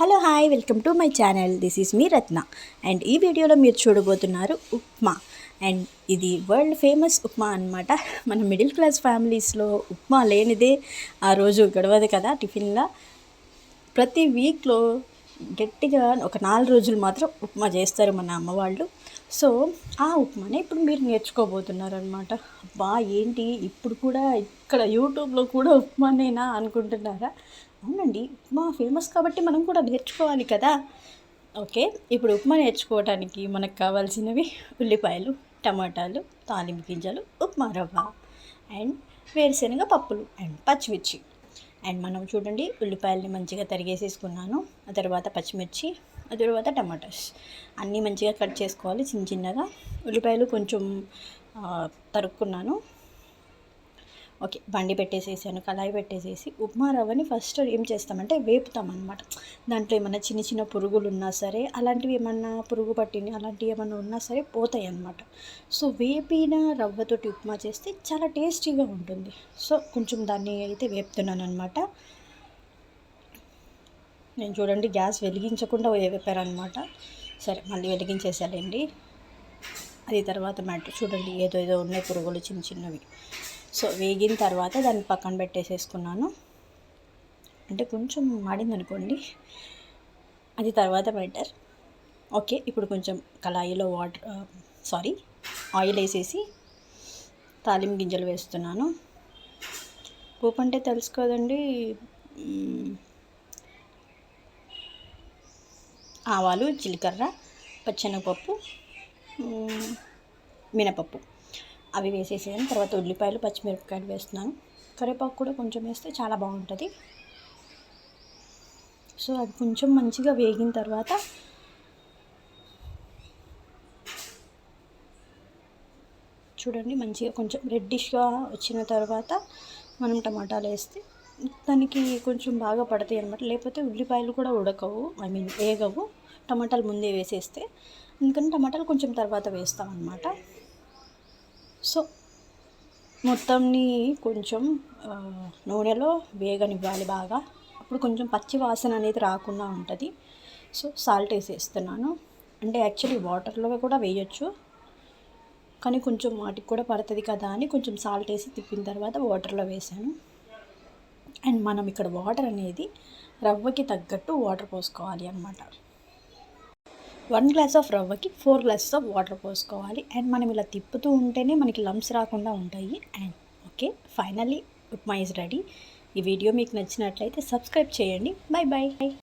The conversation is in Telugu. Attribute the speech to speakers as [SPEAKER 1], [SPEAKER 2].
[SPEAKER 1] Hello hi welcome to my channel. This is me Ratna and ఈ వీడియోలో మీరు చూడబోతున్నారు ఉప్మా. అండ్ ఇది వరల్డ్ ఫేమస్ ఉప్మా అనమాట. మన మిడిల్ క్లాస్ ఫ్యామిలీస్లో ఉప్మా లేనిదే ఆ రోజు గడవదు కదా. టిఫిన్లా ప్రతి వీక్లో గట్టిగా ఒక 4 రోజులు మాత్రం ఉప్మా చేస్తారు మన అమ్మ వాళ్ళు. సో ఆ ఉప్మానే ఇప్పుడు మీరు నేర్చుకోబోతున్నారు అనమాట. అబ్బా ఏంటి ఇప్పుడు కూడా ఇక్కడ యూట్యూబ్లో కూడా ఉప్మానేనా అనుకుంటున్నారా? అవునండి, ఉప్మా ఫేమస్ కాబట్టి మనం కూడా నేర్చుకోవాలి కదా. ఓకే, ఇప్పుడు ఉప్మా నేర్చుకోవడానికి మనకు కావాల్సినవి ఉల్లిపాయలు, టమాటాలు, తాలింపు గింజలు, ఉప్మా రవ్వ అండ్ వేరుశనగ పప్పులు అండ్ పచ్చిమిర్చి. అండ్ మనం చూడండి, ఉల్లిపాయలని మంచిగా తరిగేసేసుకున్నాను. ఆ తర్వాత పచ్చిమిర్చి, ఆ తర్వాత టమాటాస్ అన్నీ మంచిగా కట్ చేసుకోవాలి చిన్న చిన్నగా. ఉల్లిపాయలు కొంచెం తరుక్కున్నాను. ఓకే, బండి పెట్టేసేసాను, కళాయి పెట్టేసేసి ఉప్మా రవ్వని ఫస్ట్ ఏం చేస్తామంటే వేపుతామన్నమాట. దాంట్లో ఏమన్నా చిన్న చిన్న పురుగులు ఉన్నా సరే, అలాంటివి ఏమన్నా పురుగు పట్టిని అలాంటివి ఏమన్నా ఉన్నా సరే పోతాయి అన్నమాట. సో వేపిన రవ్వతోటి ఉప్మా చేస్తే చాలా టేస్టీగా ఉంటుంది. సో కొంచెం దాన్ని అయితే వేపుతున్నాను అనమాట. నేను చూడండి గ్యాస్ వెలిగించకుండా వేపారనమాట. సరే మళ్ళీ వెలిగించేసాలండి. అది తర్వాత మ్యాటర్ చూడండి, ఏదో ఉన్నాయి పురుగులు చిన్న చిన్నవి. సో వేగిన తర్వాత దాన్ని పక్కన పెట్టేసేసుకున్నాను. అంటే కొంచెం మాడింది అనుకోండి, అది తర్వాత మ్యాటర్. ఓకే, ఇప్పుడు కొంచెం కళాయిలో ఆయిల్ వేసేసి తాలింపు గింజలు వేస్తున్నాను. పోపు అంటే తెలుసు కదండి, ఆవాలు, జీలకర్ర, పచ్చెనగపప్పు, మినపప్పు అవి వేసేసాను. తర్వాత ఉల్లిపాయలు, పచ్చిమిరపకాయలు వేస్తున్నాను. కరివేపాకు కూడా కొంచెం వేస్తే చాలా బాగుంటుంది. సో అది కొంచెం మంచిగా వేగిన తర్వాత చూడండి, మంచిగా కొంచెం రెడ్డిష్గా వచ్చిన తర్వాత మనం టమాటాలు వేస్తే దానికి కొంచెం బాగా పడతాయి అన్నమాట. లేకపోతే ఉల్లిపాయలు కూడా ఉడకవు, వేగవు. టమాటాలు ముందే వేసేస్తే, అందుకని టమాటాలు కొంచెం తర్వాత వేస్తామన్నమాట. సో మొత్తంని కొంచెం నూనెలో వేగనివ్వాలి బాగా. అప్పుడు కొంచెం పచ్చి వాసన అనేది రాకుండా ఉంటుంది. సో సాల్ట్ వేసేస్తున్నాను. అంటే యాక్చువల్లీ వాటర్లో కూడా వేయచ్చు, కానీ కొంచెం వాటికి కూడా పడుతుంది కదా అని కొంచెం సాల్ట్ వేసి తిప్పిన తర్వాత వాటర్లో వేసాను. అండ్ మనం ఇక్కడ వాటర్ అనేది రవ్వకి తగ్గట్టు వాటర్ పోసుకోవాలి అన్నమాట. 1 గ్లాస్ ఆఫ్ రవ్వకి 4 గ్లాసెస్ ఆఫ్ వాటర్ పోసుకోవాలి. అండ్ మనం ఇలా తిప్పుతూ ఉంటేనే మనకి లంప్స్ రాకుండా ఉంటాయి. And okay, finally upma is ready. ఈ వీడియో మీకు నచ్చినట్లయితే సబ్స్క్రైబ్ చేయండి. బై.